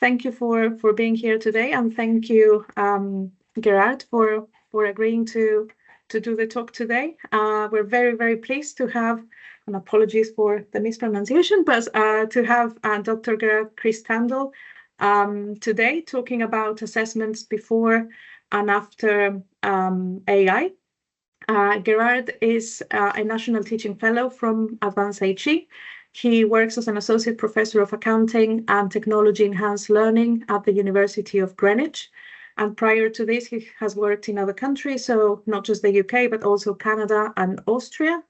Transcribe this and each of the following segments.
Thank you for being here today, and thank you, Gerhard, for agreeing to do the talk today. We're very pleased to have, and apologies for the mispronunciation, but to have Dr. Gerhard Kristandl today talking about assessments before and after AI. Gerhard is a National Teaching Fellow from Advanced HE. He works as an Associate Professor of Accounting and Technology Enhanced Learning at the University of Greenwich. And prior to this, he has worked in other countries, so not just the UK, but also Canada and Austria.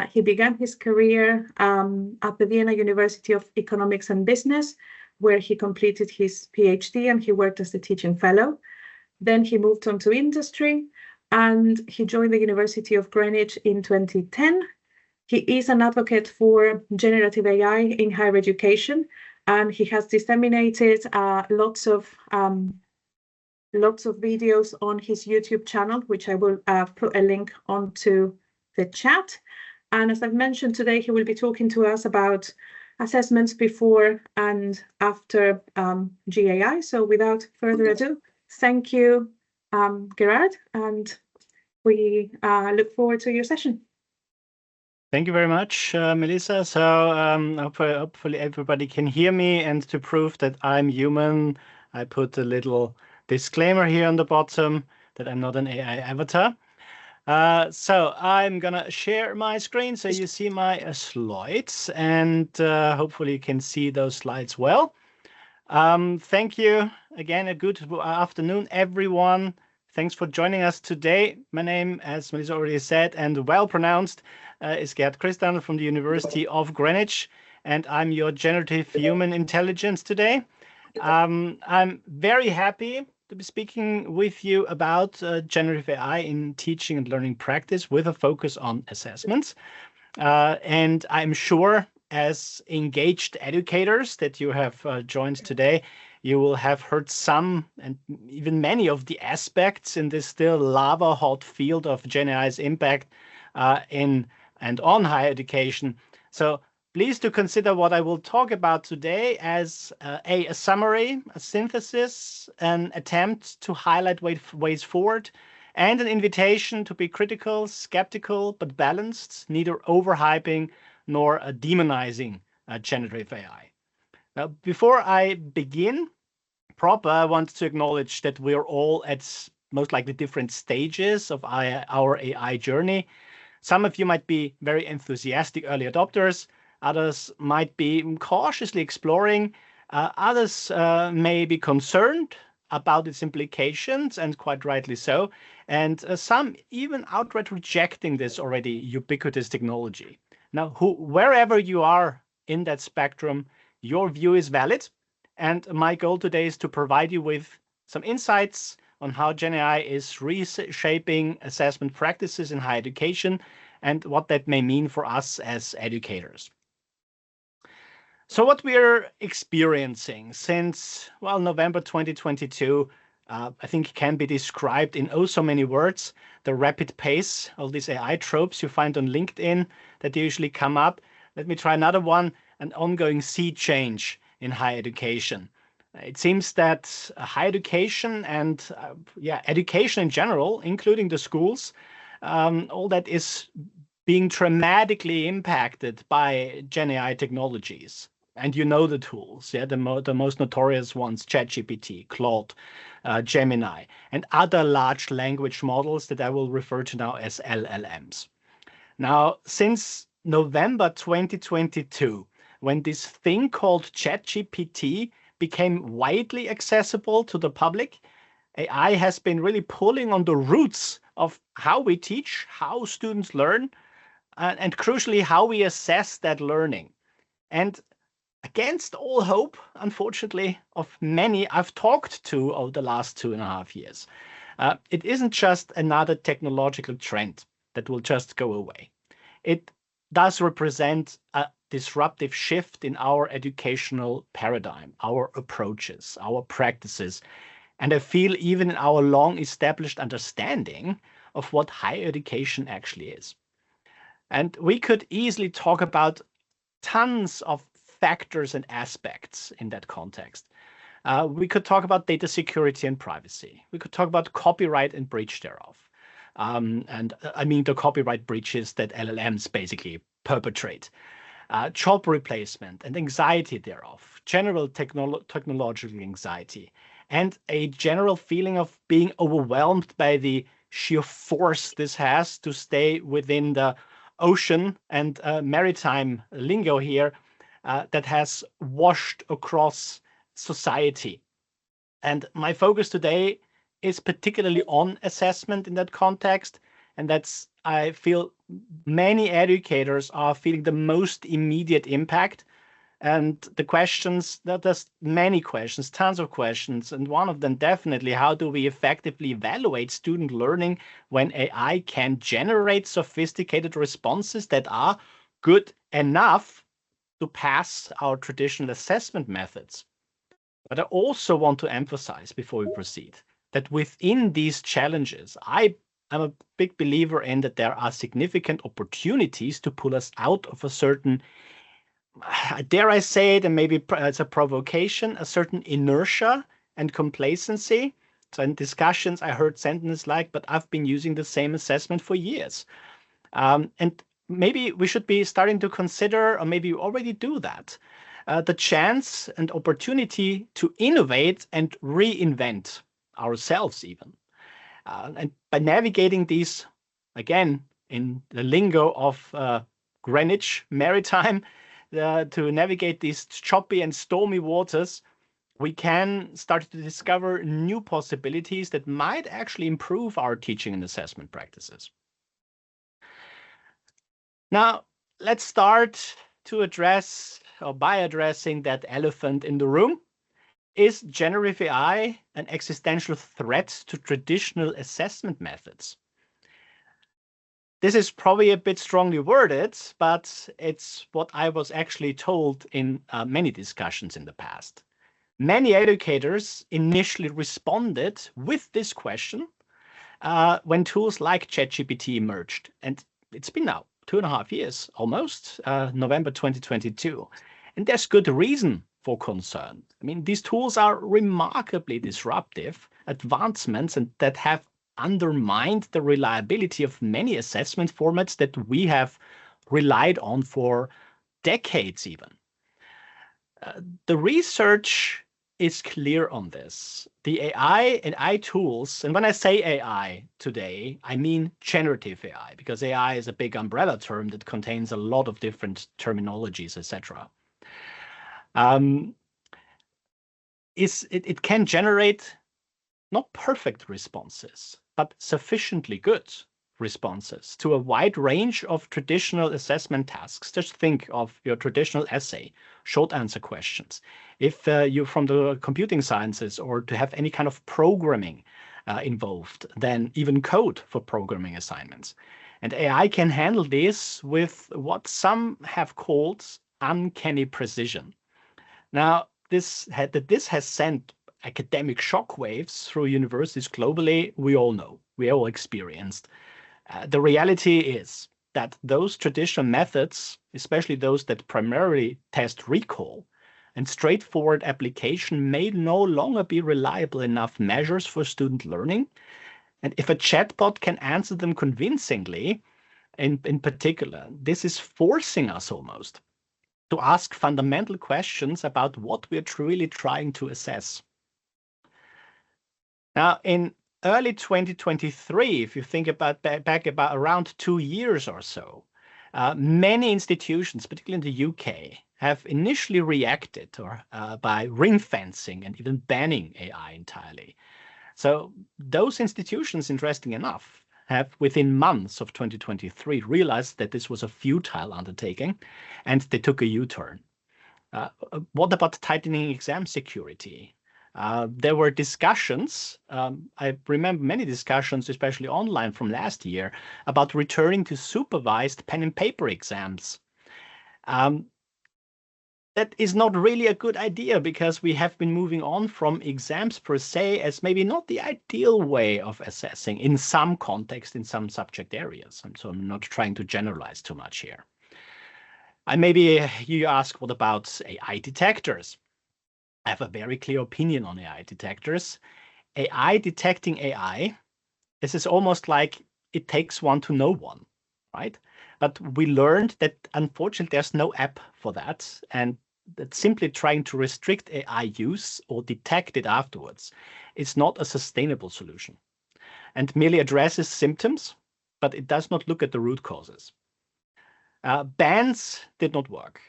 He began his career at the Vienna University of Economics and Business, where he completed his PhD and he worked as a teaching fellow. Then he moved on to industry, and he joined the University of Greenwich in 2010. He is an advocate for generative AI in higher education, and he has disseminated lots of videos on his YouTube channel, which I will put a link onto the chat. And as I've mentioned today, he will be talking to us about assessments before and after GAI. So without further ado, thank you, Gerhard, and we look forward to your session. Thank you very much, Melissa. So hopefully everybody can hear me, and to prove that I'm human, I put a little disclaimer here on the bottom that I'm not an AI avatar. So I'm gonna share my screen so you see my slides, and hopefully you can see those slides well. Thank you again. A good afternoon, everyone. Thanks for joining us today. My name, as Melissa already said, and well pronounced, is Gerhard Kristandl from the University of Greenwich, and I'm your generative human intelligence today. I'm very happy to be speaking with you about generative AI in teaching and learning practice with a focus on assessments. And I'm sure as engaged educators that you have joined today, you will have heard some and even many of the aspects in this still lava hot field of GenAI's impact in and on higher education. So please do consider what I will talk about today as a summary, a synthesis, an attempt to highlight ways forward, and an invitation to be critical, skeptical, but balanced, neither overhyping nor demonizing generative AI. Now, before I begin proper, I want to acknowledge that we are all at most likely different stages of our AI journey. Some of you might be very enthusiastic early adopters. Others might be cautiously exploring. Others may be concerned about its implications, and quite rightly so. And some even outright rejecting this already ubiquitous technology. Now, wherever you are in that spectrum, your view is valid. And my goal today is to provide you with some insights on how GenAI is reshaping assessment practices in higher education and what that may mean for us as educators. So what we are experiencing since, well, November 2022, I think can be described in oh so many words: the rapid pace of these AI tropes you find on LinkedIn that usually come up. Let me try another one: an ongoing sea change in higher education. It seems that higher education and education in general, including the schools, all that is being dramatically impacted by GenAI technologies. And you know the tools, the most notorious ones: ChatGPT, Claude, Gemini, and other large language models that I will refer to now as LLMs. Now, since November 2022, when this thing called ChatGPT became widely accessible to the public, AI has been really pulling on the roots of how we teach, how students learn, and crucially, how we assess that learning. And against all hope, unfortunately, of many I've talked to over the last 2.5 years, it isn't just another technological trend that will just go away. It does represent a disruptive shift in our educational paradigm, our approaches, our practices, and I feel even in our long-established understanding of what higher education actually is. And we could easily talk about tons of factors and aspects in that context. We could talk about data security and privacy. We could talk about copyright and breach thereof. And I mean the copyright breaches that LLMs basically perpetrate. Job replacement and anxiety thereof, general technological anxiety, and a general feeling of being overwhelmed by the sheer force this has to stay within the ocean and maritime lingo here that has washed across society. And my focus today is particularly on assessment in that context. And that's, I feel, many educators are feeling the most immediate impact. And the questions, there's many questions, tons of questions. And one of them definitely, how do we effectively evaluate student learning when AI can generate sophisticated responses that are good enough to pass our traditional assessment methods? But I also want to emphasize before we proceed that within these challenges, I am a big believer in that there are significant opportunities to pull us out of a certain, dare I say it, and maybe it's a provocation, a certain inertia and complacency. So in discussions, I heard sentences like, but I've been using the same assessment for years. And maybe we should be starting to consider, or maybe we already do that, the chance and opportunity to innovate and reinvent ourselves even. And by navigating these, again, in the lingo of Greenwich Maritime, to navigate these choppy and stormy waters, we can start to discover new possibilities that might actually improve our teaching and assessment practices. Now, let's start to address, or by addressing that elephant in the room. Is generative AI an existential threat to traditional assessment methods? This is probably a bit strongly worded, but it's what I was actually told in many discussions in the past. Many educators initially responded with this question when tools like ChatGPT emerged. And it's been now 2.5 years almost, November 2022. And there's good reason for concern. I mean, these tools are remarkably disruptive advancements and that have undermined the reliability of many assessment formats that we have relied on for decades even. The research is clear on this. The AI and AI tools, and when I say AI today, I mean generative AI, because AI is a big umbrella term that contains a lot of different terminologies, etc. It can generate not perfect responses, but sufficiently good responses to a wide range of traditional assessment tasks. Just think of your traditional essay, short answer questions. If you're from the computing sciences or to have any kind of programming involved, then even code for programming assignments. And AI can handle this with what some have called uncanny precision. Now, this has sent academic shockwaves through universities globally. We all know, we all experienced. The reality is that those traditional methods, especially those that primarily test recall and straightforward application, may no longer be reliable enough measures for student learning. And if a chatbot can answer them convincingly, in particular, this is forcing us almost to ask fundamental questions about what we're truly trying to assess. Now, in early 2023, if you think about back about around 2 years or so, many institutions, particularly in the UK, have initially reacted by ring fencing and even banning AI entirely. So those institutions, interesting enough, have within months of 2023 realized that this was a futile undertaking and they took a U-turn. What about tightening exam security? There were discussions, I remember many discussions, especially online from last year, about returning to supervised pen and paper exams. That is not really a good idea because we have been moving on from exams per se as maybe not the ideal way of assessing in some context, in some subject areas. And so I'm not trying to generalize too much here. And maybe you ask, what about AI detectors? I have a very clear opinion on AI detectors. AI detecting AI, this is almost like it takes one to know one, right? But we learned that unfortunately there's no app for that, and that simply trying to restrict AI use or detect it afterwards is not a sustainable solution, and merely addresses symptoms, but it does not look at the root causes. Bans did not work,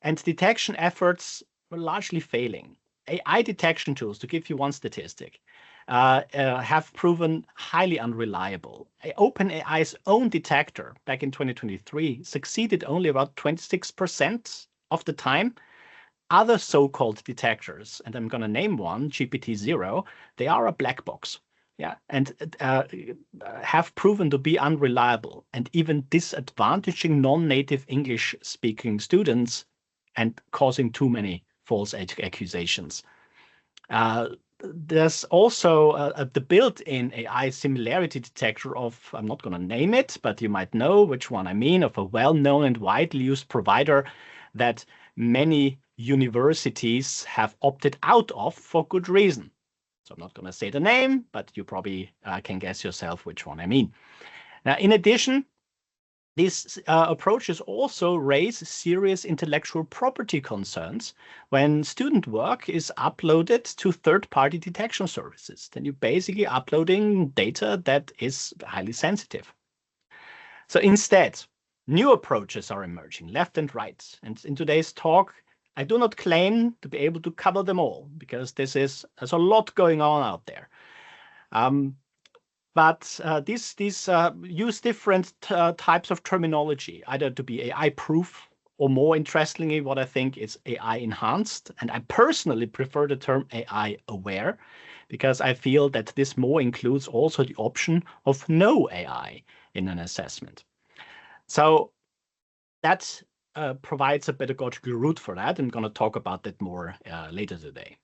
and detection efforts were largely failing. AI detection tools, to give you one statistic, have proven highly unreliable. OpenAI's own detector back in 2023 succeeded only about 26% of the time. Other so-called detectors, and I'm going to name one, GPT-0, they are a black box. Yeah, and have proven to be unreliable and even disadvantaging non-native English-speaking students and causing too many false accusations. There's also the built-in AI similarity detector of, I'm not going to name it, but you might know which one I mean, of a well-known and widely used provider that many universities have opted out of for good reason. So I'm not going to say the name, but you probably can guess yourself which one I mean. Now, in addition, these approaches also raise serious intellectual property concerns when student work is uploaded to third-party detection services. Then you're basically uploading data that is highly sensitive. So instead, new approaches are emerging left and right. And in today's talk, I do not claim to be able to cover them all because there's a lot going on out there. But these use different types of terminology, either to be AI-proof or more interestingly, what I think is AI-enhanced. And I personally prefer the term AI-aware because I feel that this more includes also the option of no AI in an assessment. So that provides a pedagogical route for that. I'm going to talk about that more later today.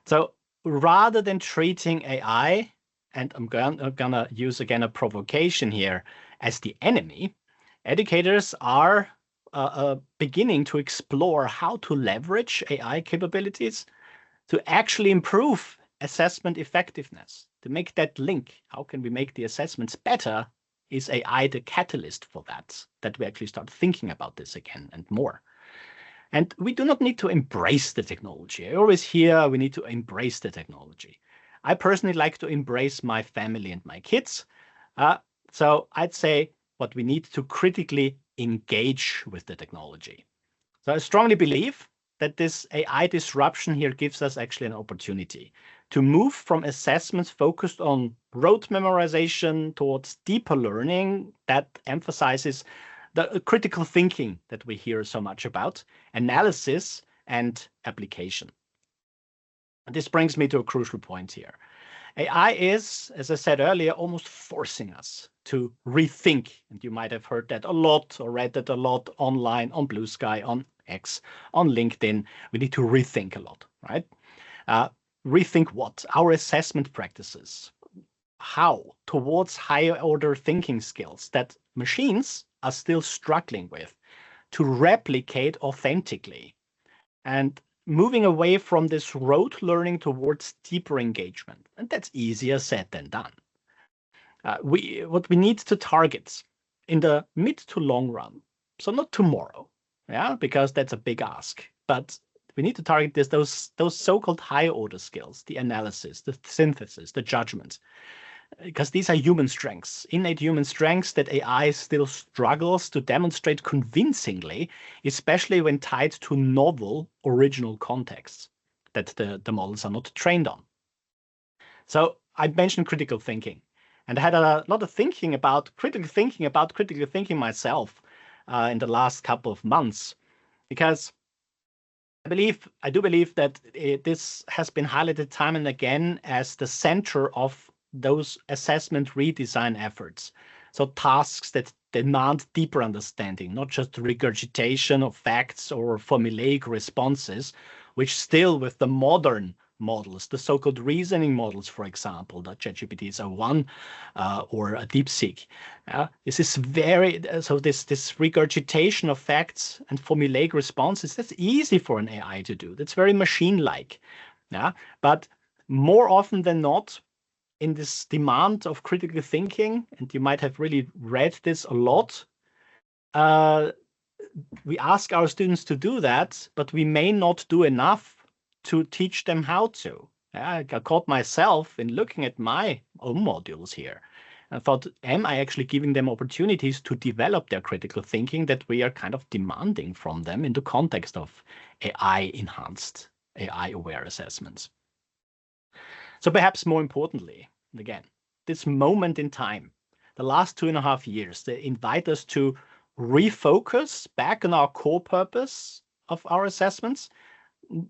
So rather than treating AI, and I'm gonna use again a provocation here, as the enemy, educators are beginning to explore how to leverage AI capabilities to actually improve assessment effectiveness, to make that link. How can we make the assessments better? Is AI the catalyst for that? That we actually start thinking about this again and more. And we do not need to embrace the technology. I always hear we need to embrace the technology. I personally like to embrace my family and my kids. So I'd say what we need to critically engage with the technology. So I strongly believe that this AI disruption here gives us actually an opportunity to move from assessments focused on rote memorization towards deeper learning that emphasizes the critical thinking that we hear so much about, analysis and application. And this brings me to a crucial point here. AI is, as I said earlier, almost forcing us to rethink. And you might have heard that a lot or read that a lot online, on Blue Sky, on X, on LinkedIn. We need to rethink a lot, right? Rethink what? Our assessment practices. How? Towards higher order thinking skills that machines are still struggling with to replicate authentically. And moving away from this rote learning towards deeper engagement. And that's easier said than done. What we need to target in the mid to long run, so not tomorrow, yeah, because that's a big ask, but we need to target those so-called higher order skills, the analysis, the synthesis, the judgment, because these are human strengths, innate human strengths that AI still struggles to demonstrate convincingly, especially when tied to novel original contexts that the models are not trained on. So I mentioned critical thinking, and I had a lot of critical thinking myself in the last couple of months, because I do believe that this has been highlighted time and again as the center of those assessment redesign efforts. So tasks that demand deeper understanding, not just regurgitation of facts or formulaic responses, which still with the modern models, the so-called reasoning models, for example, the ChatGPT is a one or a DeepSeek. This is this regurgitation of facts and formulaic responses, that's easy for an AI to do. That's very machine-like. Yeah, but more often than not, in this demand of critical thinking, and you might have really read this a lot, we ask our students to do that, but we may not do enough to teach them how to. I caught myself in looking at my own modules here. I thought, am I actually giving them opportunities to develop their critical thinking that we are kind of demanding from them in the context of AI-enhanced, AI-aware assessments? So perhaps more importantly, again, this moment in time, the last 2.5 years, they invite us to refocus back on our core purpose of our assessments.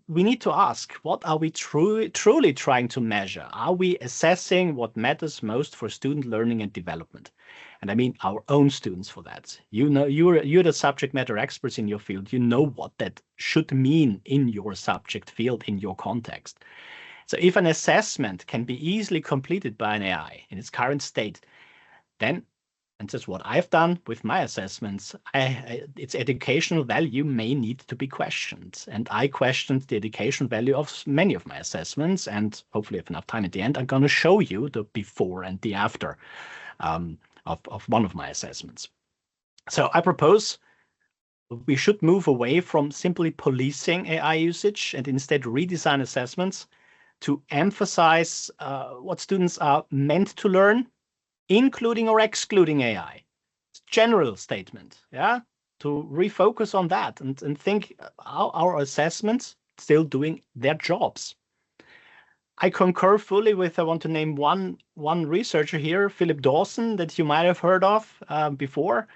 We need to ask, what are we truly trying to measure? Are we assessing what matters most for student learning and development? And I mean our own students for that. You know, you're the subject matter experts in your field. You know what that should mean in your subject field, in your context. So if an assessment can be easily completed by an AI in its current state, then, and that's what I've done with my assessments, its educational value may need to be questioned. And I questioned the educational value of many of my assessments, and hopefully if enough time at the end, I'm going to show you the before and the after of one of my assessments. So I propose we should move away from simply policing AI usage and instead redesign assessments to emphasize what students are meant to learn, including or excluding AI. It's a general statement, yeah? To refocus on that and think, are our assessments still doing their jobs? I concur fully with, I want to name one researcher here, Philip Dawson, that you might have heard of before.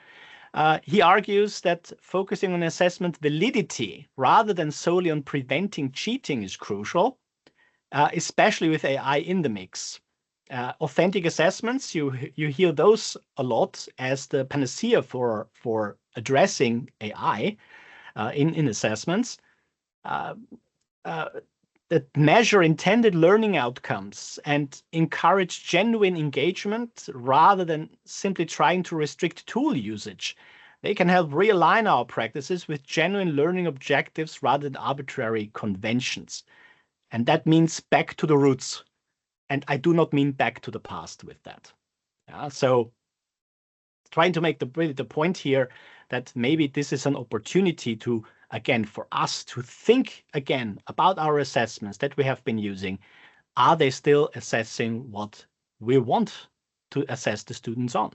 He argues that focusing on assessment validity rather than solely on preventing cheating is crucial, especially with AI in the mix. Authentic assessments, you hear those a lot as the panacea for addressing AI in assessments. That measure intended learning outcomes and encourage genuine engagement rather than simply trying to restrict tool usage. They can help realign our practices with genuine learning objectives rather than arbitrary conventions. And that means back to the roots. And I do not mean back to the past with that. So trying to make the point here that maybe this is an opportunity to, again, for us to think again about our assessments that we have been using. Are they still assessing what we want to assess the students on?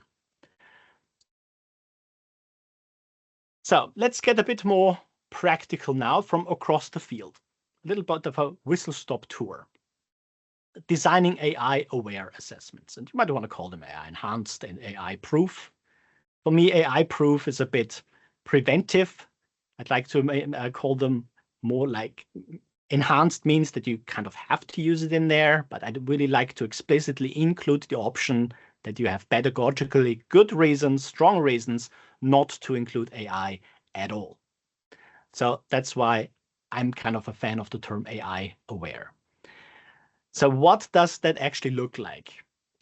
So let's get a bit more practical now from across the field. A little bit of a whistle-stop tour. Designing AI-aware assessments. And you might want to call them AI-enhanced and AI-proof. For me, AI-proof is a bit preventive. I'd like to call them more like enhanced means that you kind of have to use it in there, but I'd really like to explicitly include the option that you have pedagogically good reasons, strong reasons, not to include AI at all. So that's why I'm kind of a fan of the term AI-aware. So what does that actually look like?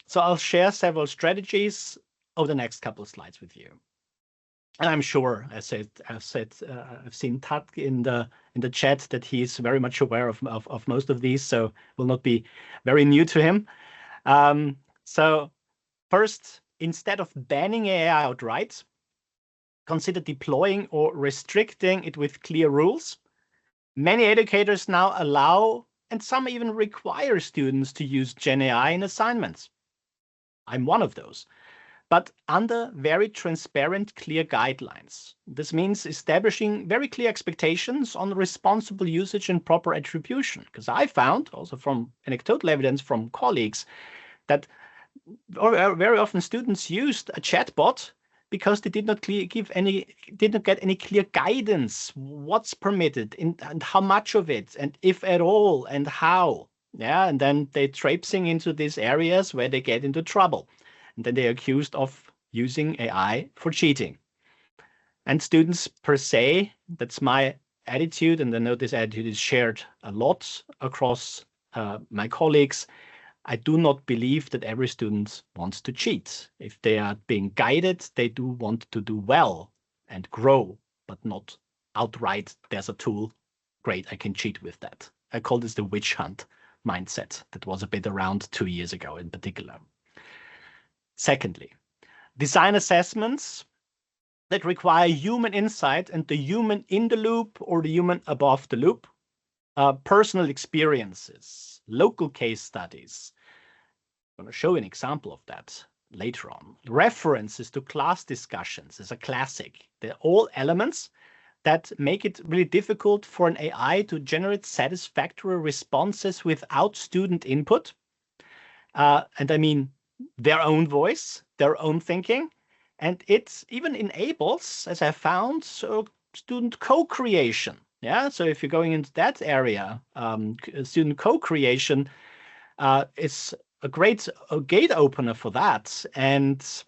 So I'll share several strategies over the next couple of slides with you. And I'm sure, I've seen Tat in the chat that he's very much aware of most of these, so will not be very new to him. So first, instead of banning AI outright, consider deploying or restricting it with clear rules. Many educators now allow, and some even require students to use GenAI in assignments. I'm one of those, but under very transparent, clear guidelines. This means establishing very clear expectations on responsible usage and proper attribution. Because I found, also from anecdotal evidence from colleagues, that very often students used a chatbot because they did not get any clear guidance what's permitted and how much of it, and if at all, and how. Yeah, and then they're traipsing into these areas where they get into trouble. And then they're accused of using AI for cheating. And students per se, that's my attitude, and I know this attitude is shared a lot across my colleagues, I do not believe that every student wants to cheat. If they are being guided, they do want to do well and grow, but not outright, there's a tool, great, I can cheat with that. I call this the witch hunt mindset. That was a bit around 2 years ago in particular. Secondly, design assessments that require human insight and the human in the loop or the human above the loop, personal experiences, local case studies. I'm going to show you an example of that later on. References to class discussions is a classic. They're all elements that make it really difficult for an AI to generate satisfactory responses without student input. And I mean their own voice, their own thinking. And it even enables, as I found, student co-creation. Yeah, so if you're going into that area, student co-creation is a great gate opener for that. And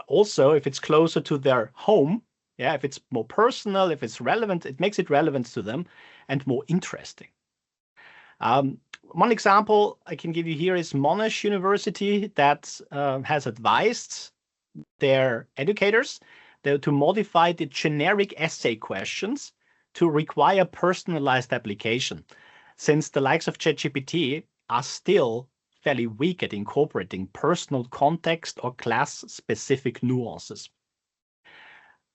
also, if it's closer to their home, yeah, if it's more personal, if it's relevant, it makes it relevant to them and more interesting. One example I can give you here is Monash University that has advised their educators to modify the generic essay questions to require personalized application, since the likes of ChatGPT are still fairly weak at incorporating personal context or class-specific nuances.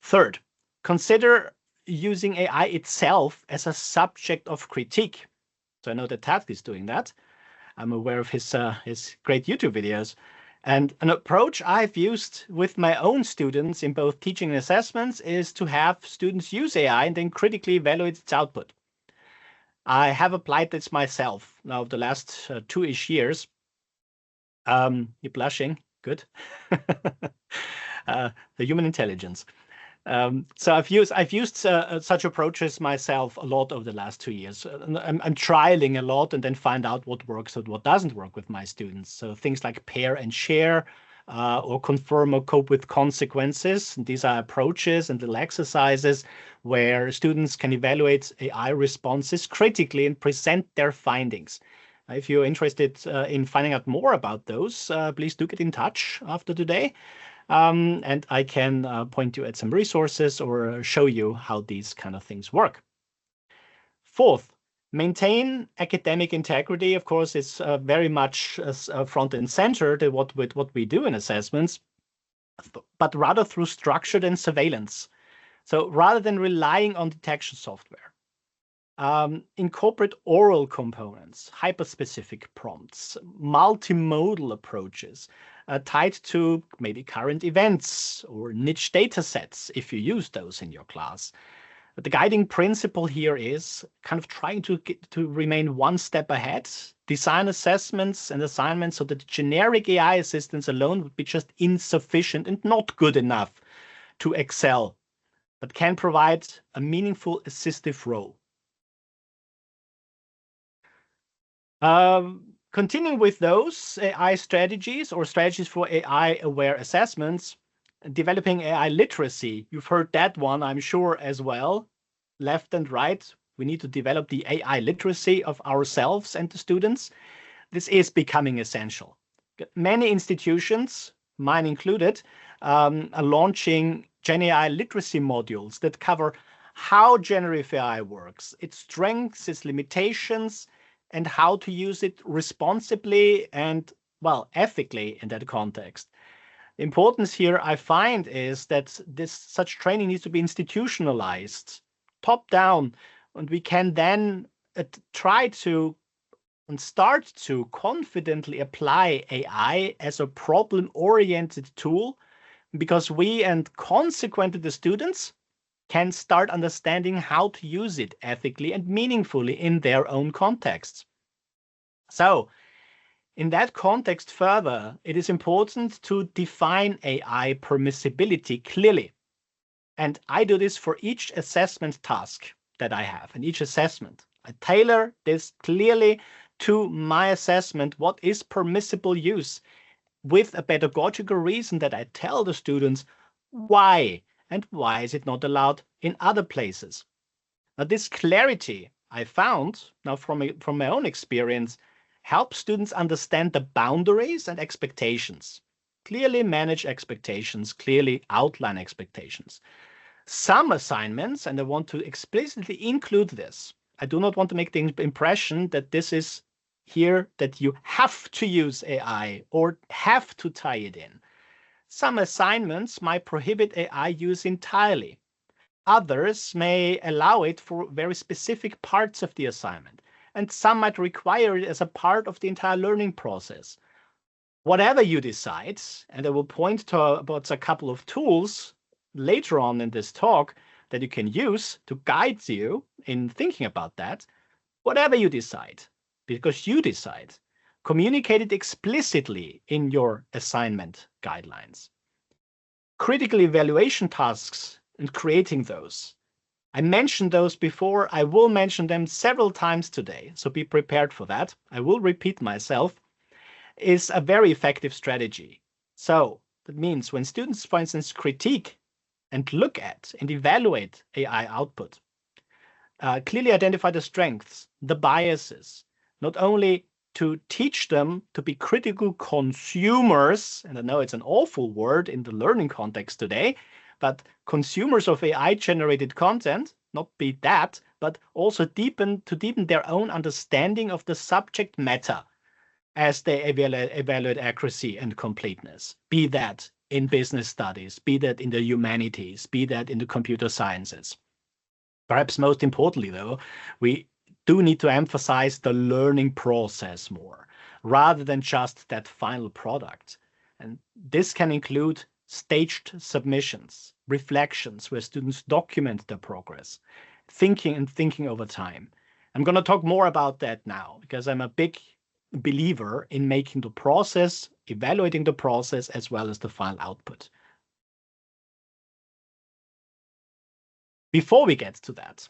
Third, consider using AI itself as a subject of critique. So I know that Tad is doing that. I'm aware of his great YouTube videos. And an approach I've used with my own students in both teaching and assessments is to have students use AI and then critically evaluate its output. I have applied this myself now the last 2-ish years. You're blushing, good. The human intelligence. So I've used such approaches myself a lot over the last 2 years. I'm trialing a lot and then find out what works and what doesn't work with my students. So things like pair and share, or confirm or cope with consequences. And these are approaches and little exercises where students can evaluate AI responses critically and present their findings. If you're interested in finding out more about those, please do get in touch after today. And I can point you at some resources or show you how these kind of things work. Fourth, maintain academic integrity. Of course, it's very much front and center to what we do in assessments, but rather through structured and surveillance. So rather than relying on detection software, incorporate oral components, hyperspecific prompts, multimodal approaches tied to maybe current events or niche data sets if you use those in your class. But the guiding principle here is kind of trying to remain one step ahead, design assessments and assignments so that generic AI assistance alone would be just insufficient and not good enough to excel, but can provide a meaningful assistive role. Continuing with those AI strategies or strategies for AI-aware assessments, developing AI literacy. You've heard that one, I'm sure, as well. Left and right, we need to develop the AI literacy of ourselves and the students. This is becoming essential. Many institutions, mine included, are launching GenAI literacy modules that cover how generative AI works, its strengths, its limitations, and how to use it responsibly and, well, ethically in that context. The importance here I find is that such training needs to be institutionalized, top down, and we can then try to and start to confidently apply AI as a problem-oriented tool, because we and consequently the students can start understanding how to use it ethically and meaningfully in their own contexts. So, in that context further, it is important to define AI permissibility clearly. And I do this for each assessment task that I have. And each assessment, I tailor this clearly to my assessment, what is permissible use, with a pedagogical reason that I tell the students why and why is it not allowed in other places. Now, this clarity I found, now from my own experience, help students understand the boundaries and expectations, clearly manage expectations, clearly outline expectations. Some assignments, and I want to explicitly include this, I do not want to make the impression that this is here that you have to use AI or have to tie it in. Some assignments might prohibit AI use entirely. Others may allow it for very specific parts of the assignment, and some might require it as a part of the entire learning process. Whatever you decide, and I will point to about a couple of tools later on in this talk that you can use to guide you in thinking about that, whatever you decide, because you decide, communicate it explicitly in your assignment guidelines. Critical evaluation tasks and creating those. I mentioned those before. I will mention them several times today, so be prepared for that. I will repeat myself. Is a very effective strategy. So that means when students, for instance, critique and look at and evaluate AI output, clearly identify the strengths, the biases, not only to teach them to be critical consumers, and I know it's an awful word in the learning context today, but consumers of AI-generated content, not be that, but also deepen their own understanding of the subject matter as they evaluate accuracy and completeness, be that in business studies, be that in the humanities, be that in the computer sciences. Perhaps most importantly, though, we do need to emphasize the learning process more, rather than just that final product. And this can include staged submissions, reflections where students document their progress, thinking over time. I'm going to talk more about that now because I'm a big believer in making the process, evaluating the process, as well as the final output. Before we get to that,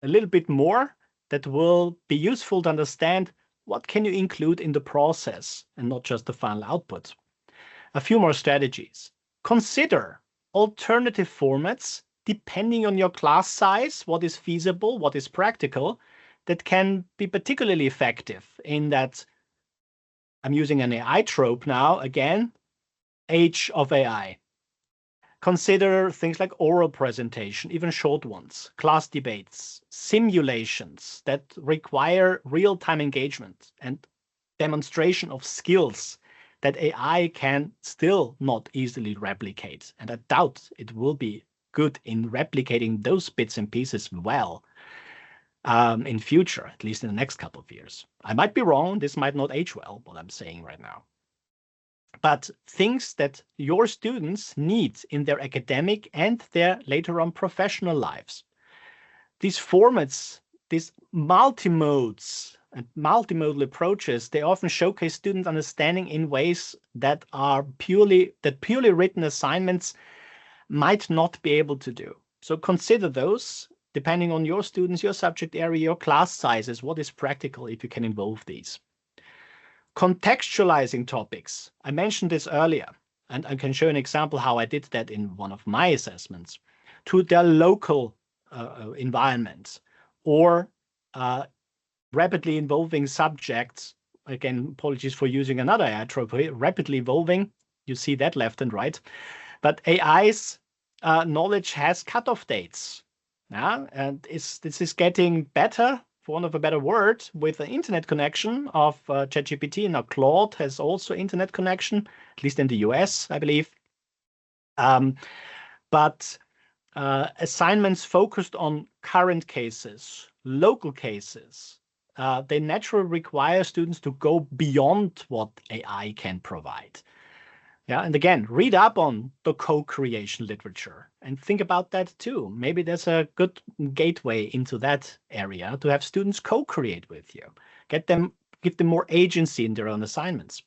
a little bit more that will be useful to understand what can you include in the process and not just the final output. A few more strategies. Consider alternative formats depending on your class size, what is feasible, what is practical, that can be particularly effective in that, I'm using an AI trope now, again, age of AI. Consider things like oral presentation, even short ones, class debates, simulations that require real-time engagement and demonstration of skills that AI can still not easily replicate. And I doubt it will be good in replicating those bits and pieces well. In future, at least in the next couple of years. I might be wrong. This might not age well, what I'm saying right now. But things that your students need in their academic and their later on professional lives. These formats, these multimodes and multimodal approaches, they often showcase student understanding in ways that purely written assignments might not be able to do. So consider those. Depending on your students, your subject area, your class sizes, what is practical if you can involve these. Contextualizing topics. I mentioned this earlier, and I can show an example how I did that in one of my assessments, to their local environments, or rapidly evolving subjects. Again, apologies for using another AI trope here, rapidly evolving. You see that left and right. But AI's knowledge has cutoff dates. Yeah, and this is getting better, for want of a better word, with the internet connection of ChatGPT. Now Claude has also internet connection, at least in the US, I believe. But assignments focused on current cases, local cases, they naturally require students to go beyond what AI can provide. Yeah, and again, read up on the co-creation literature and think about that too. Maybe there's a good gateway into that area to have students co-create with you. Give them more agency in their own assignments.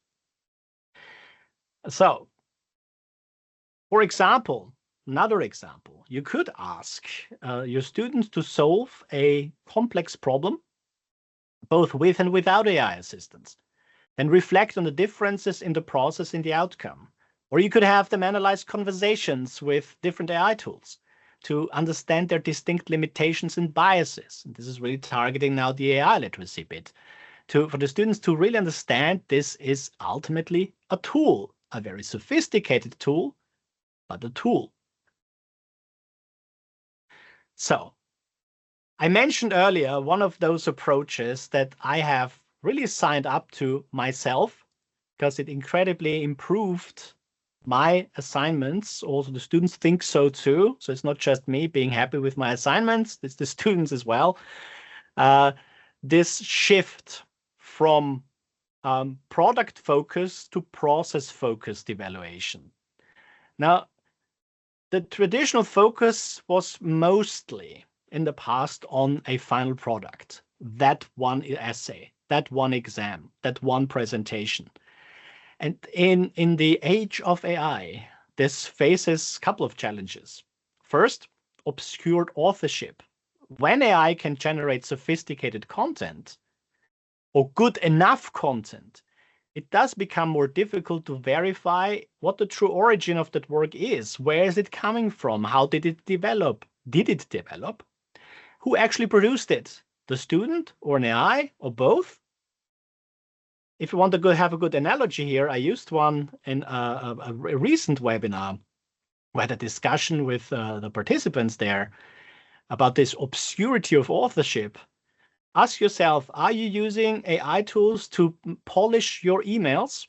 So, for example, another example, you could ask your students to solve a complex problem, both with and without AI assistance, and reflect on the differences in the process in the outcome. Or you could have them analyze conversations with different AI tools. to understand their distinct limitations and biases. And this is really targeting now the AI literacy bit. For the students to really understand this is ultimately a tool, a very sophisticated tool, but a tool. So I mentioned earlier one of those approaches that I have really signed up to myself because it incredibly improved my assignments. Also, the students think so too. So it's not just me being happy with my assignments, it's the students as well. This shift from product focus to process focused evaluation. Now, the traditional focus was mostly in the past on a final product, that one essay, that one exam, that one presentation. And in the age of AI, this faces a couple of challenges. First, obscured authorship. When AI can generate sophisticated content or good enough content, it does become more difficult to verify what the true origin of that work is. Where is it coming from? How did it develop? Did it develop? Who actually produced it? The student or an AI or both? If you want to have a good analogy here, I used one in a recent webinar. We had a discussion with the participants there about this obscurity of authorship. Ask yourself, are you using AI tools to polish your emails?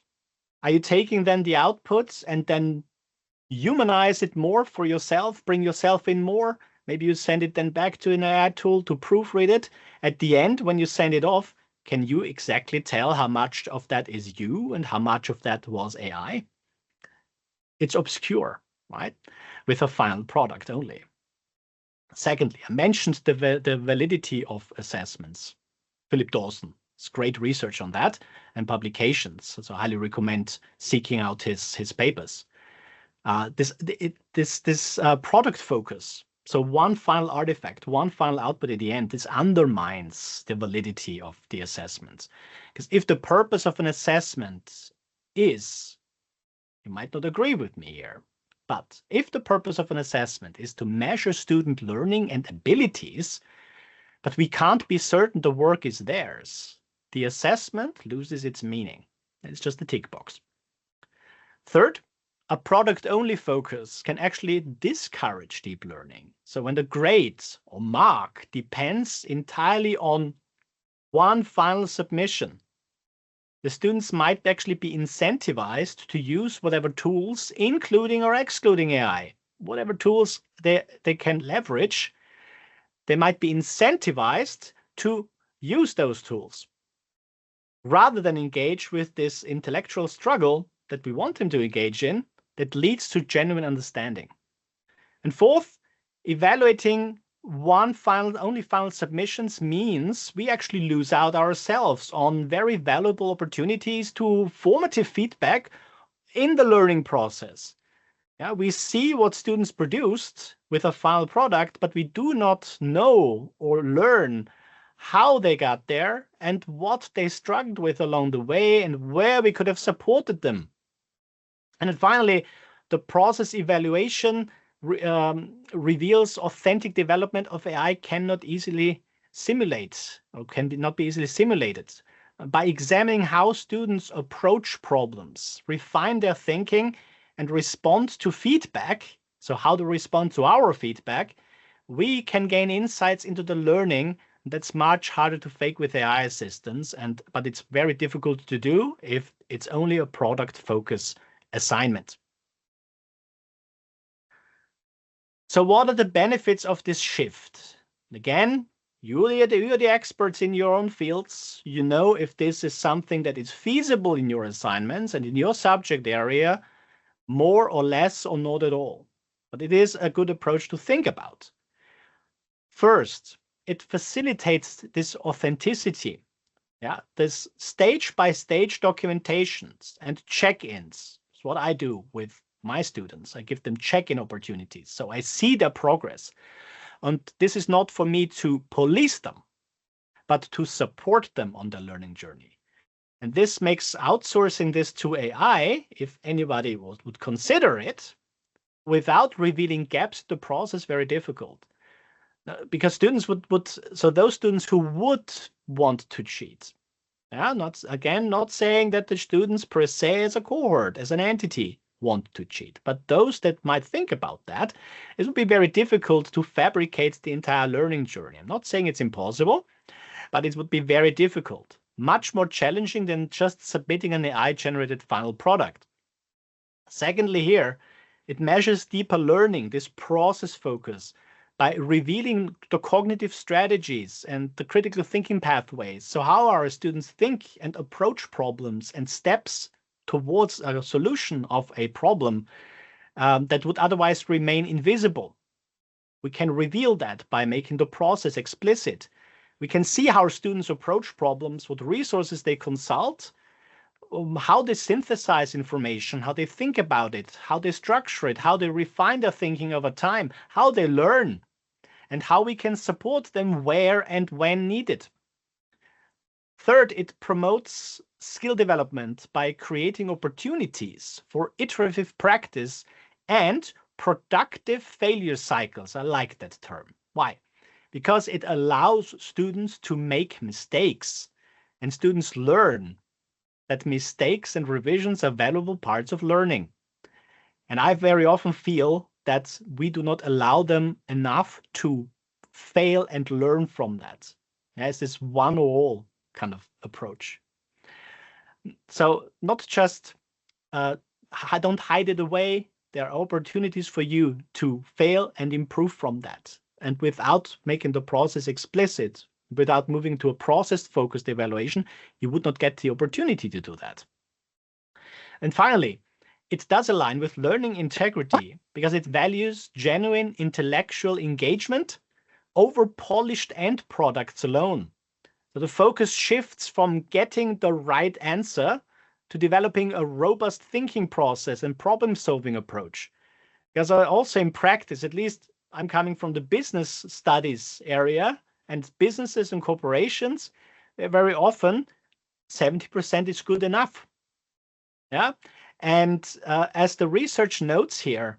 Are you taking then the outputs and then humanize it more for yourself, bring yourself in more? Maybe you send it then back to an AI tool to proofread it. At the end, when you send it off, can you exactly tell how much of that is you and how much of that was AI? It's obscure, right? With a final product only. Secondly, I mentioned the validity of assessments. Philip Dawson has great research on that and publications, so I highly recommend seeking out his papers. This product focus, so one final artifact, one final output at the end, this undermines the validity of the assessments. Because if the purpose of an assessment is, you might not agree with me here, but if the purpose of an assessment is to measure student learning and abilities, but we can't be certain the work is theirs, the assessment loses its meaning. It's just a tick box. Third, a product-only focus can actually discourage deep learning. So when the grade or mark depends entirely on one final submission, the students might actually be incentivized to use whatever tools, including or excluding AI, whatever tools they can leverage, they might be incentivized to use those tools rather than engage with this intellectual struggle that we want them to engage in that leads to genuine understanding. And fourth, evaluating only final submissions means we actually lose out ourselves on very valuable opportunities to formative feedback in the learning process. Yeah, we see what students produced with a final product, but we do not know or learn how they got there and what they struggled with along the way and where we could have supported them. And then finally, the process evaluation reveals authentic development of AI cannot easily simulate or not be easily simulated. By examining how students approach problems, refine their thinking, and respond to feedback, so how to respond to our feedback, we can gain insights into the learning that's much harder to fake with AI assistants, but it's very difficult to do if it's only a product focus assignment. So what are the benefits of this shift? Again, you're the experts in your own fields. You know if this is something that is feasible in your assignments and in your subject area, more or less or not at all. But it is a good approach to think about. First, it facilitates this authenticity. Yeah, this stage-by-stage documentations and check-ins. It's what I do with my students. I give them check-in opportunities, so I see their progress. And this is not for me to police them, but to support them on their learning journey. And this makes outsourcing this to AI, if anybody would consider it, without revealing gaps in the process, very difficult. Because students so those students who would want to cheat, yeah, not saying that the students per se as a cohort, as an entity, want to cheat, but those that might think about that, it would be very difficult to fabricate the entire learning journey. I'm not saying it's impossible, but it would be very difficult, much more challenging than just submitting an AI-generated final product. Secondly, here, it measures deeper learning, this process focus, by revealing the cognitive strategies and the critical thinking pathways. So how our students think and approach problems and steps towards a solution of a problem that would otherwise remain invisible. We can reveal that by making the process explicit. We can see how our students approach problems, what resources they consult, how they synthesize information, how they think about it, how they structure it, how they refine their thinking over time, how they learn, and how we can support them where and when needed. Third, it promotes skill development by creating opportunities for iterative practice and productive failure cycles. I like that term. Why? Because it allows students to make mistakes, and students learn that mistakes and revisions are valuable parts of learning. And I very often feel that we do not allow them enough to fail and learn from that. It's this one or all kind of approach. So not just don't hide it away. There are opportunities for you to fail and improve from that. And without making the process explicit, without moving to a process-focused evaluation, you would not get the opportunity to do that. And finally, it does align with learning integrity because it values genuine intellectual engagement over polished end products alone. So the focus shifts from getting the right answer to developing a robust thinking process and problem-solving approach. Because also in practice, at least I'm coming from the business studies area, and businesses and corporations, very often 70% is good enough. Yeah. And as the research notes here,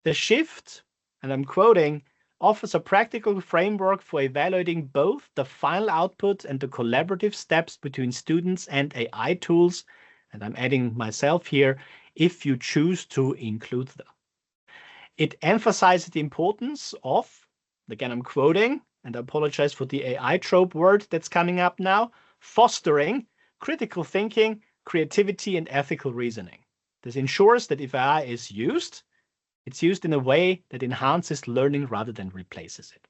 the shift, and I'm quoting, offers a practical framework for evaluating both the final output and the collaborative steps between students and AI tools. And I'm adding myself here, if you choose to include them. It emphasizes the importance of, again, I'm quoting, and I apologize for the AI trope word that's coming up now, fostering critical thinking, creativity, and ethical reasoning. This ensures that if AI is used, it's used in a way that enhances learning rather than replaces it.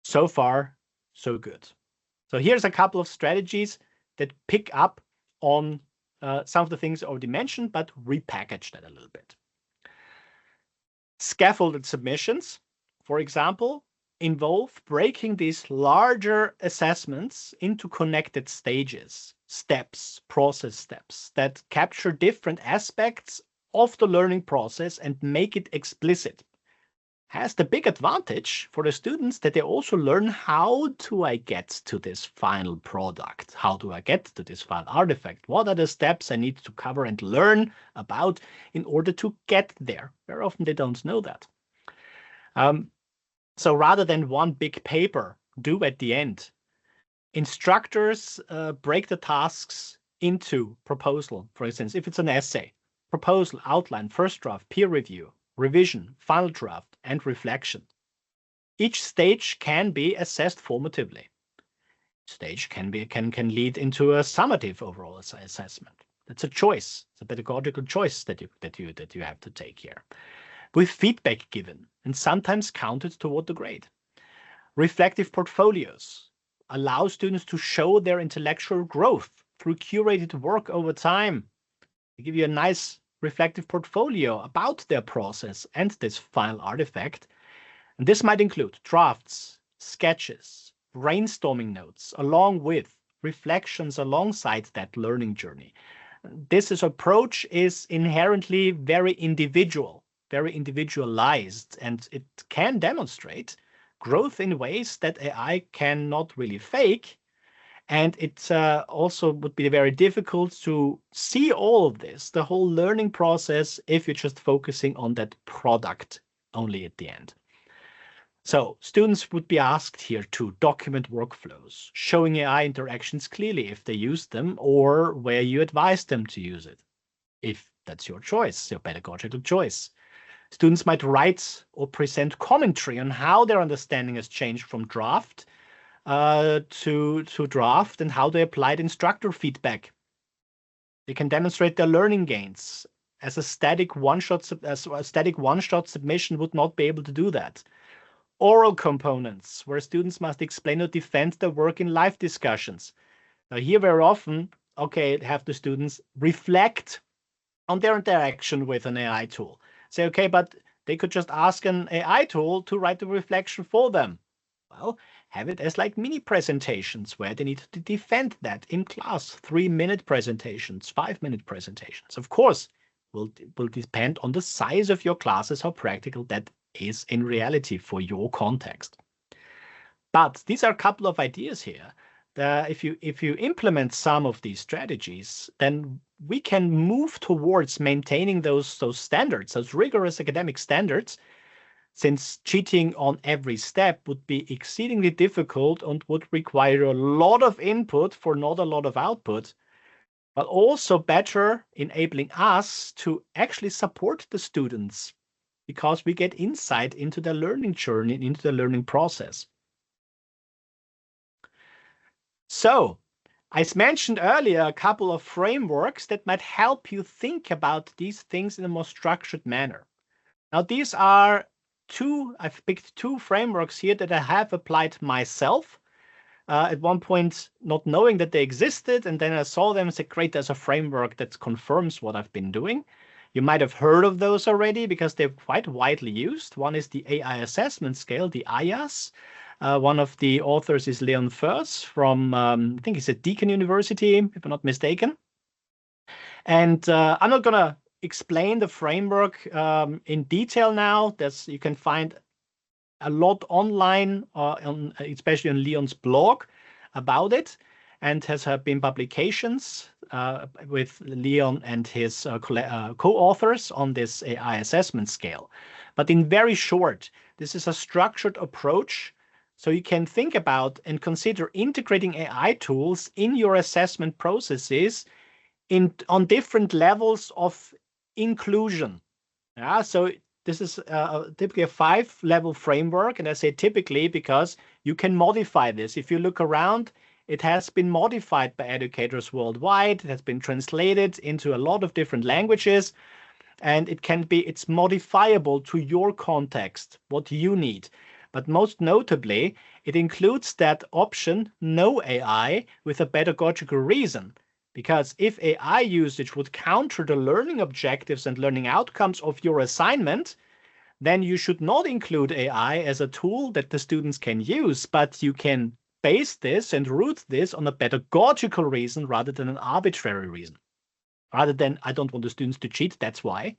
So far, so good. So here's a couple of strategies that pick up on some of the things already mentioned, but repackage that a little bit. Scaffolded submissions, for example, involve breaking these larger assessments into connected stages, steps, process steps that capture different aspects of the learning process and make it explicit. Has the big advantage for the students that they also learn how do I get to this final product? How do I get to this final artifact? What are the steps I need to cover and learn about in order to get there? Very often they don't know that. So rather than one big paper due at the end, instructors break the tasks into proposal. For instance, if it's an essay, proposal, outline, first draft, peer review, revision, final draft, and reflection. Each stage can be assessed formatively. Stage can lead into a summative overall assessment. That's a choice. It's a pedagogical choice that you have to take here, with feedback given and sometimes counted toward the grade. Reflective portfolios allow students to show their intellectual growth through curated work over time. They give you a nice reflective portfolio about their process and this final artifact. And this might include drafts, sketches, brainstorming notes, along with reflections alongside that learning journey. This approach is inherently very individual, very individualized, and it can demonstrate growth in ways that AI cannot really fake. And it also would be very difficult to see all of this, the whole learning process, if you're just focusing on that product only at the end. So students would be asked here to document workflows, showing AI interactions clearly if they use them or where you advise them to use it, if that's your choice, your pedagogical choice. Students might write or present commentary on how their understanding has changed from draft to draft and how they applied instructor feedback. They can demonstrate their learning gains as a static one-shot submission would not be able to do that. Oral components, where students must explain or defend their work in live discussions. Now here very often, okay, have the students reflect on their interaction with an AI tool. Say, okay, but they could just ask an AI tool to write the reflection for them. Well, have it as like mini presentations where they need to defend that in class, 3-minute presentations, 5-minute presentations. Of course, will depend on the size of your classes, how practical that is in reality for your context. But these are a couple of ideas here that if you implement some of these strategies, then we can move towards maintaining those standards, those rigorous academic standards, since cheating on every step would be exceedingly difficult and would require a lot of input for not a lot of output, but also better enabling us to actually support the students because we get insight into their learning journey, into the learning process. So, I mentioned earlier a couple of frameworks that might help you think about these things in a more structured manner. Now, these are I've picked 2 frameworks here that I have applied myself. At one point, not knowing that they existed, and then I saw them and said, great, there's a framework that confirms what I've been doing. You might have heard of those already because they're quite widely used. One is the AI assessment scale, the IAS. One of the authors is Leon Furs from, I think he's at Deakin University, if I'm not mistaken. And I'm not going to explain the framework in detail now. You can find a lot online, especially on Leon's blog about it, and has been publications with Leon and his co-authors on this AI assessment scale. But in very short, this is a structured approach. So you can think about and consider integrating AI tools in your assessment processes on different levels of inclusion. Yeah, so this is typically a 5-level framework, and I say typically because you can modify this. If you look around, it has been modified by educators worldwide. It has been translated into a lot of different languages, and it's modifiable to your context, what you need. But most notably, it includes that option, no AI, with a pedagogical reason. Because if AI usage would counter the learning objectives and learning outcomes of your assignment, then you should not include AI as a tool that the students can use, but you can base this and root this on a pedagogical reason rather than an arbitrary reason. Rather than, I don't want the students to cheat, that's why.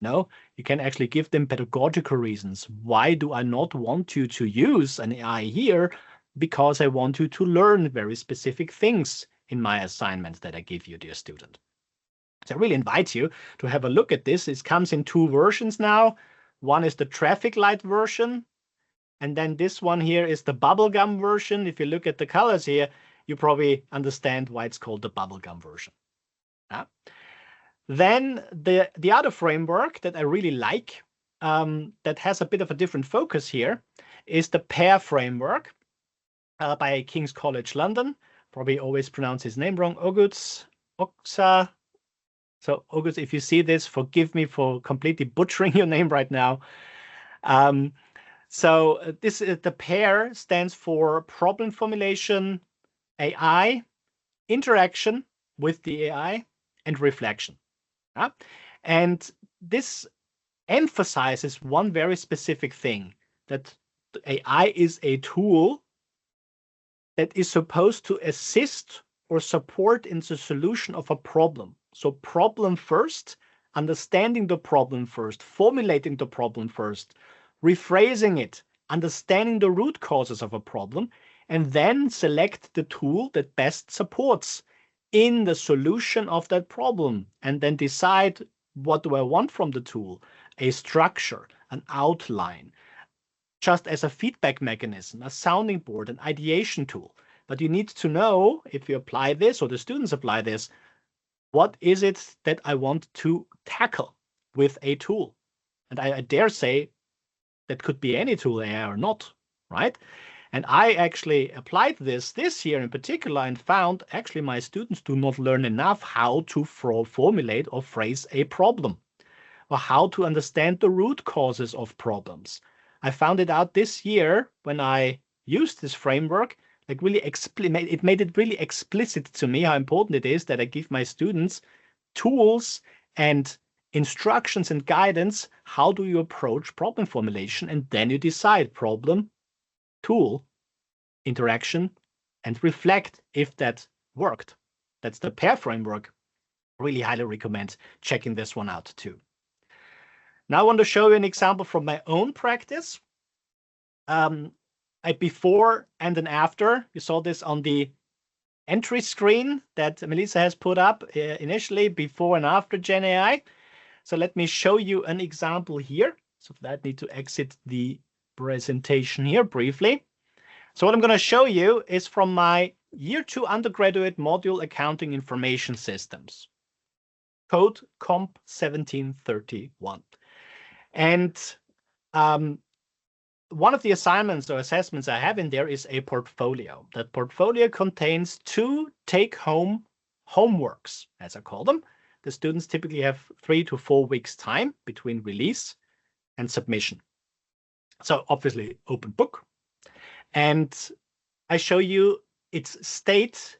No, you can actually give them pedagogical reasons. Why do I not want you to use an AI here? Because I want you to learn very specific things in my assignment that I give you, dear student. So I really invite you to have a look at this. It comes in 2 versions now. One is the traffic light version, and then this one here is the bubblegum version. If you look at the colors here, you probably understand why it's called the bubblegum version. Yeah. Then the other framework that I really like, that has a bit of a different focus here, is the PAIR framework by King's College London. Probably always pronounce his name wrong, Oguz Oksa. So Oguz, if you see this, forgive me for completely butchering your name right now. So the PAIR stands for problem formulation, AI, interaction with the AI, and reflection. Yeah? And this emphasizes one very specific thing, that AI is a tool that is supposed to assist or support in the solution of a problem. So problem first, understanding the problem first, formulating the problem first, rephrasing it, understanding the root causes of a problem, and then select the tool that best supports in the solution of that problem, and then decide, what do I want from the tool? A structure, an outline, just as a feedback mechanism, a sounding board, an ideation tool. But you need to know, if you apply this or the students apply this, what is it that I want to tackle with a tool? And I dare say that could be any tool, AI or not, right? And I actually applied this year in particular and found actually my students do not learn enough how to formulate or phrase a problem, or how to understand the root causes of problems. I found it out this year when I used this framework, like really it made it really explicit to me how important it is that I give my students tools and instructions and guidance. How do you approach problem formulation? And then you decide problem, tool, interaction, and reflect if that worked. That's the pair framework. Really highly recommend checking this one out too. Now I want to show you an example from my own practice. A before and an after. You saw this on the entry screen that Melissa has put up initially, before and after GenAI. So let me show you an example here. So for that, I need to exit the presentation here briefly. So what I'm going to show you is from my year 2 undergraduate module, Accounting Information Systems, code Comp 1731. And one of the assignments or assessments I have in there is a portfolio. That portfolio contains 2 take-home homeworks, as I call them. The students typically have 3 to 4 weeks time between release and submission. So obviously open book. And I show you its state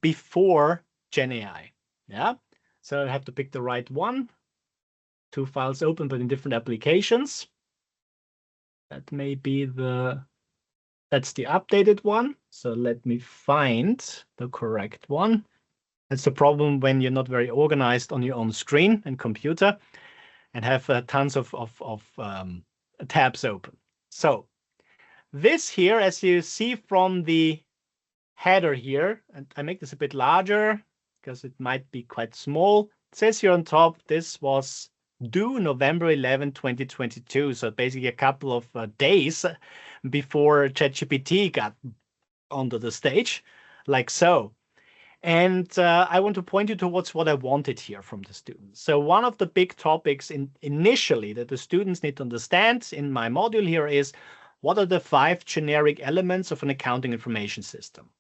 before GenAI. Yeah. So I have to pick the right one. 2 files open, but in different applications. That may be that's the updated one. So let me find the correct one. That's the problem when you're not very organized on your own screen and computer and have tons of tabs open. So this here, as you see from the header here, and I make this a bit larger because it might be quite small. It says here on top, this was due November 11, 2022. So basically a couple of days before ChatGPT got onto the stage, like so. And I want to point you towards what I wanted here from the students. So one of the big topics initially that the students need to understand in my module here is, what are the 5 generic elements of an accounting information system?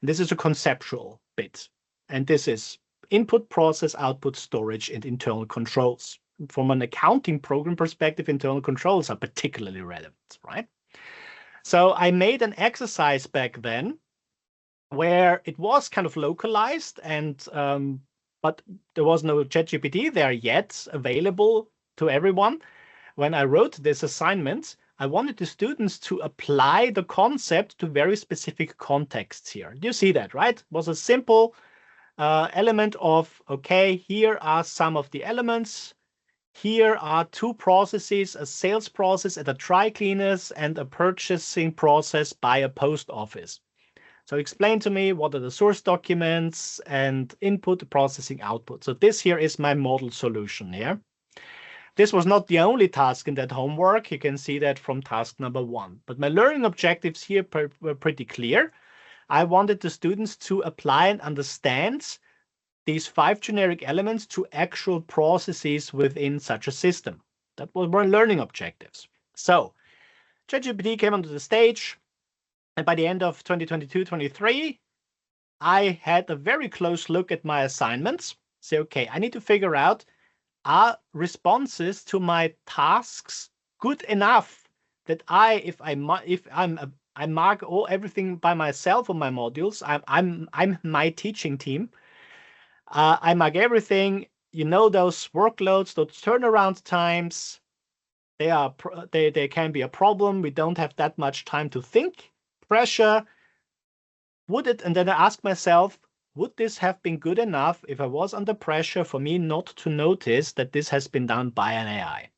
And this is a conceptual bit. And this is input, process, output, storage, and internal controls. From an accounting program perspective, internal controls are particularly relevant, right? So I made an exercise back then where it was kind of localized, and but there was no ChatGPT there yet available to everyone. When I wrote this assignment, I wanted the students to apply the concept to very specific contexts here. You see that, right? It was a simple element of, okay, here are some of the elements. Here are 2 processes, a sales process at a dry cleaners and a purchasing process by a post office. So explain to me what are the source documents and input, processing, output. So this here is my model solution here. This was not the only task in that homework. You can see that from task number 1. But my learning objectives here were pretty clear. I wanted the students to apply and understand these 5 generic elements to actual processes within such a system. That was my learning objectives. So ChatGPT came onto the stage, and by the end of 2022-23, I had a very close look at my assignments. Say, okay, I need to figure out, are responses to my tasks good enough that if I mark everything by myself on my modules, I'm my teaching team. I mark everything. You know, those workloads, those turnaround times, they can be a problem. We don't have that much time to think. Pressure. And then I ask myself, would this have been good enough if I was under pressure for me not to notice that this has been done by an AI?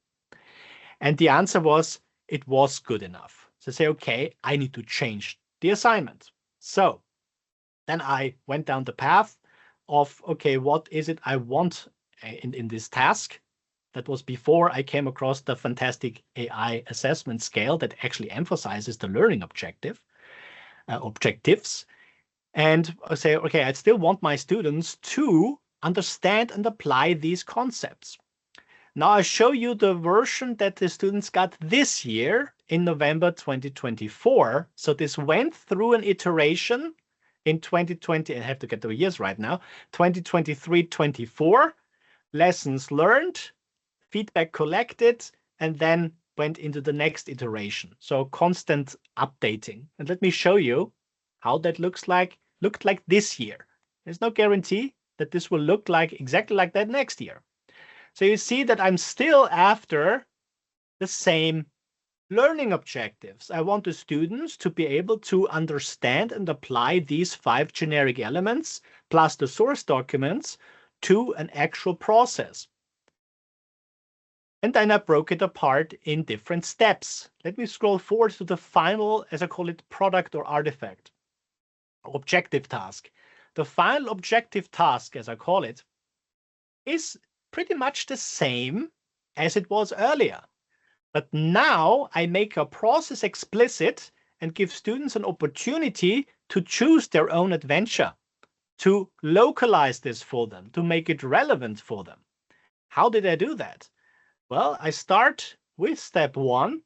And the answer was, it was good enough. So say, okay, I need to change the assignment. So then I went down the path of, okay, what is it I want in this task? That was before I came across the fantastic AI assessment scale that actually emphasizes the learning objectives. And I say, okay, I still want my students to understand and apply these concepts. Now I show you the version that the students got this year in November 2024. So this went through an iteration in 2020. I have to get the years right now. 2023-24, lessons learned, feedback collected, and then went into the next iteration. So constant updating. And let me show you how that looked like this year. There's no guarantee that this will look like exactly like that next year. So you see that I'm still after the same learning objectives. I want the students to be able to understand and apply these 5 generic elements plus the source documents to an actual process. And then I broke it apart in different steps. Let me scroll forward to the final, as I call it, product or artifact, objective task. The final objective task, as I call it, is pretty much the same as it was earlier. But now I make a process explicit and give students an opportunity to choose their own adventure, to localize this for them, to make it relevant for them. How did I do that? Well, I start with step 1.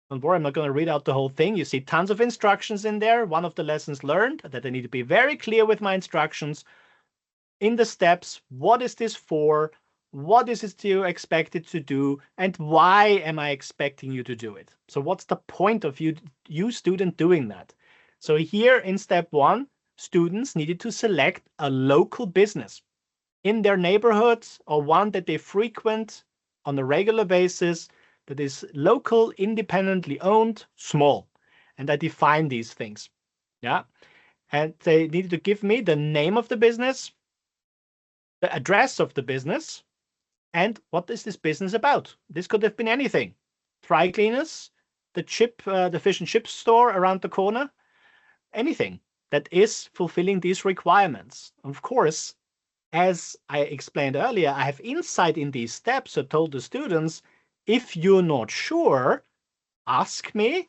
Don't worry, I'm not going to read out the whole thing. You see tons of instructions in there. One of the lessons learned that I need to be very clear with my instructions in the steps. What is this for? What is it you expect it to do? And why am I expecting you to do it? So what's the point of you student doing that? So here in step 1, students needed to select a local business in their neighborhoods or one that they frequent on a regular basis that is local, independently owned, small. And I define these things. Yeah. And they needed to give me the name of the business, the address of the business, and what is this business about? This could have been anything. Dry cleaners, the fish and chips store around the corner, anything that is fulfilling these requirements. Of course, as I explained earlier, I have insight in these steps. I told the students, if you're not sure, ask me,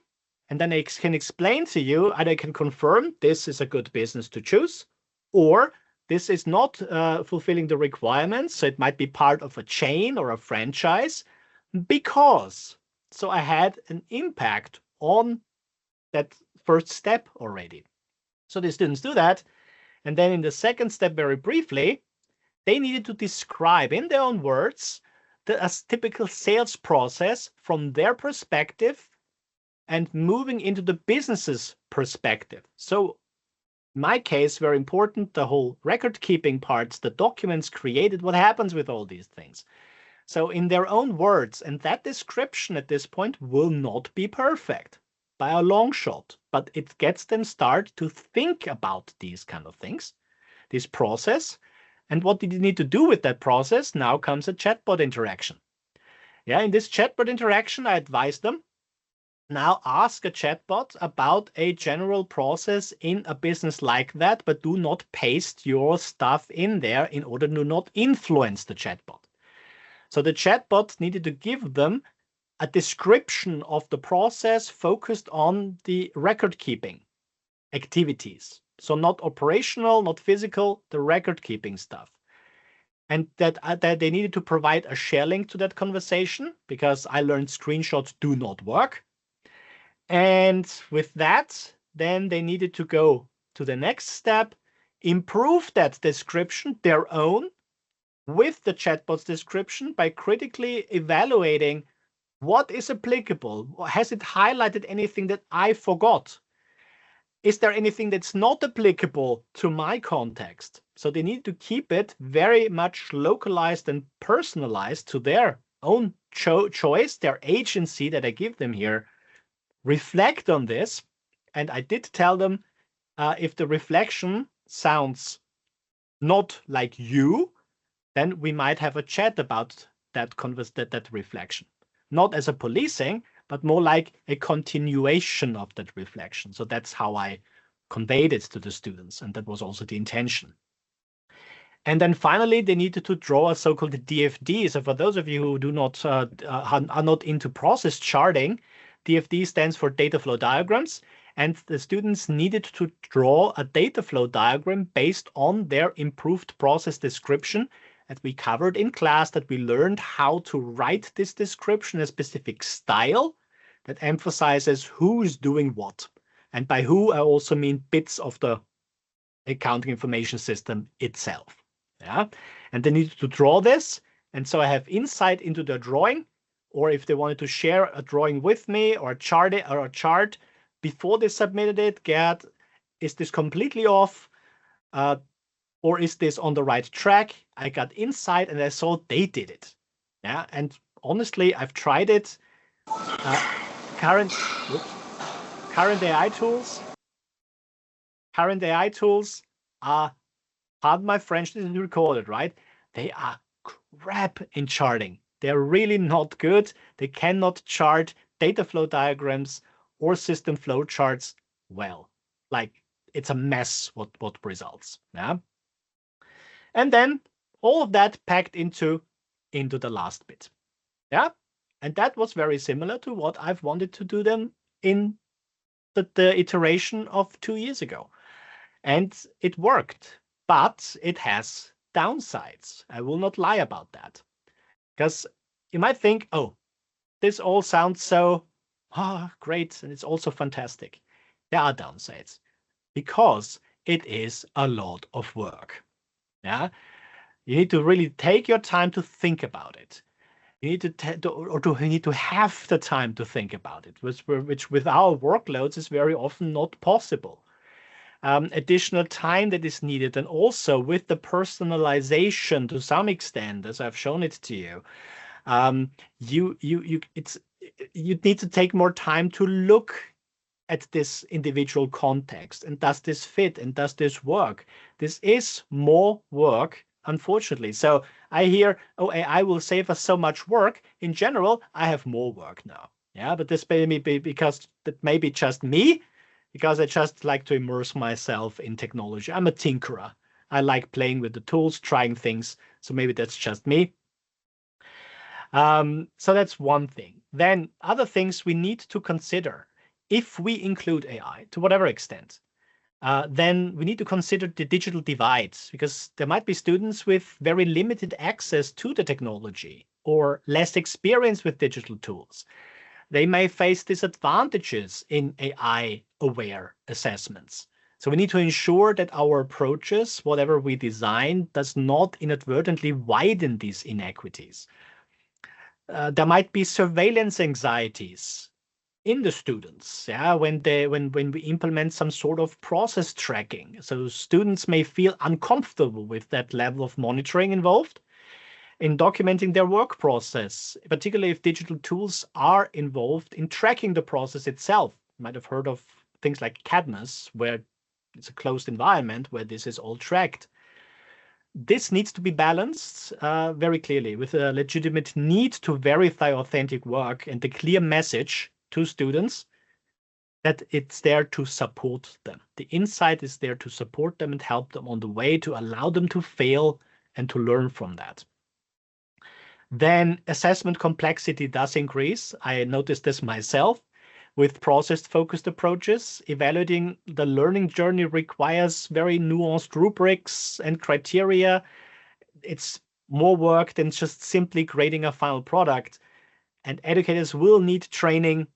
and then I can explain to you, and I can confirm this is a good business to choose, or this is not fulfilling the requirements, so it might be part of a chain or a franchise, because. So I had an impact on that first step already. So the students do that. And then in the second step, very briefly, they needed to describe in their own words the typical sales process from their perspective and moving into the business's perspective. So in my case, very important, the whole record keeping parts, the documents created, what happens with all these things. So in their own words, and that description at this point will not be perfect by a long shot, but it gets them start to think about these kind of things, this process. And what did you need to do with that process? Now comes a chatbot interaction. Yeah, in this chatbot interaction, I advise them, now ask a chatbot about a general process in a business like that, but do not paste your stuff in there in order to not influence the chatbot. So the chatbot needed to give them a description of the process focused on the record keeping activities. So not operational, not physical, the record keeping stuff. And that they needed to provide a share link to that conversation because I learned screenshots do not work. And with that, then they needed to go to the next step, improve that description, their own, with the chatbot's description by critically evaluating what is applicable. Has it highlighted anything that I forgot? Is there anything that's not applicable to my context? So they need to keep it very much localized and personalized to their own choice, their agency that I give them here. Reflect on this. And I did tell them if the reflection sounds not like you, then we might have a chat about that reflection. Not as a policing, but more like a continuation of that reflection. So that's how I conveyed it to the students, and that was also the intention. And then finally, they needed to draw a so-called DFD. So for those of you who do not are not into process charting, DFD stands for data flow diagrams, and the students needed to draw a data flow diagram based on their improved process description that we covered in class, that we learned how to write this description in a specific style that emphasizes who is doing what. And by who, I also mean bits of the accounting information system itself. Yeah, and they needed to draw this. And so I have insight into their drawing, or if they wanted to share a drawing with me or a chart before they submitted it, Gerhard, is this completely off? Or is this on the right track? I got insight and I saw they did it. Yeah, and honestly, I've tried it. Current AI tools are, pardon my French, this is recorded, right? They are crap in charting. They're really not good. They cannot chart data flow diagrams or system flow charts well. Like, it's a mess what results. Yeah. And then all of that packed into the last bit. Yeah. And that was very similar to what I've wanted to do them in the iteration of 2 years ago. And it worked, but it has downsides. I will not lie about that. Because you might think, oh, this all sounds so great, and it's also fantastic. There are downsides because it is a lot of work. Yeah, you need to really take your time to think about it. You need you need to have the time to think about it, which with our workloads is very often not possible. Additional time that is needed, and also with the personalization to some extent, as I've shown it to you, you need to take more time to look at this individual context, and does this fit, and does this work? This is more work, unfortunately. So I hear, oh, AI will save us so much work. In general, I have more work now. Yeah, but this may be because that may be just me, because I just like to immerse myself in technology. I'm a tinkerer. I like playing with the tools, trying things. So maybe that's just me. So that's one thing. Then other things we need to consider. If we include AI to whatever extent, then we need to consider the digital divide, because there might be students with very limited access to the technology or less experience with digital tools. They may face disadvantages in AI-aware assessments. So we need to ensure that our approaches, whatever we design, does not inadvertently widen these inequities. There might be surveillance anxieties in the students, yeah, when we implement some sort of process tracking. So students may feel uncomfortable with that level of monitoring involved in documenting their work process, particularly if digital tools are involved in tracking the process itself. You might have heard of things like Cadmus, where it's a closed environment where this is all tracked. This needs to be balanced very clearly with a legitimate need to verify authentic work and the clear message to students that it's there to support them. The insight is there to support them and help them on the way, to allow them to fail and to learn from that. Then assessment complexity does increase. I noticed this myself. With process-focused approaches, evaluating the learning journey requires very nuanced rubrics and criteria. It's more work than just simply grading a final product. And educators will need training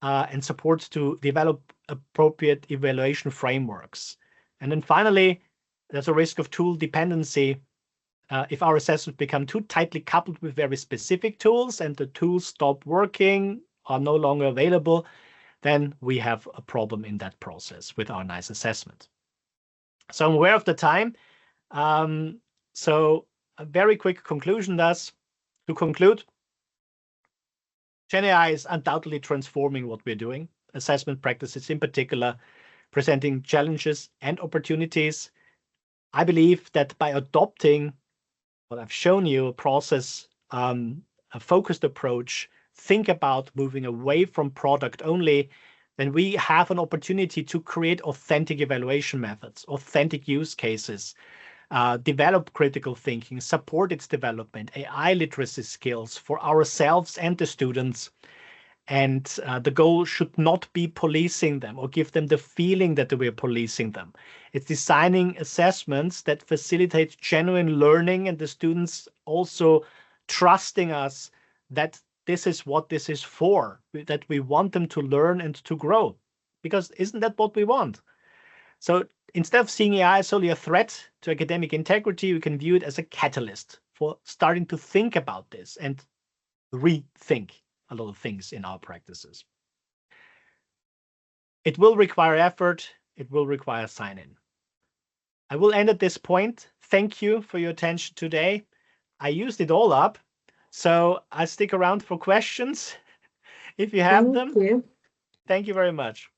and support to develop appropriate evaluation frameworks. And then finally, there's a risk of tool dependency. If our assessments become too tightly coupled with very specific tools and the tools stop working, are no longer available, then we have a problem in that process with our nice assessment. So I'm aware of the time. So a very quick conclusion thus. To conclude, GenAI is undoubtedly transforming what we're doing. Assessment practices in particular, presenting challenges and opportunities. I believe that by adopting what I've shown you, a process, a focused approach think about moving away from product only, then we have an opportunity to create authentic evaluation methods, authentic use cases, develop critical thinking, support its development, AI literacy skills for ourselves and the students. And the goal should not be policing them or give them the feeling that we're policing them. It's designing assessments that facilitate genuine learning and the students also trusting us that this is what this is for, that we want them to learn and to grow. Because isn't that what we want? So instead of seeing AI as solely a threat to academic integrity, we can view it as a catalyst for starting to think about this and rethink a lot of things in our practices. It will require effort. It will require sign-in. I will end at this point. Thank you for your attention today. I used it all up, so I stick around for questions if you have them. Thank you. Thank you very much.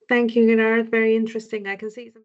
Thank you, Gerhard. Very interesting. I can see some.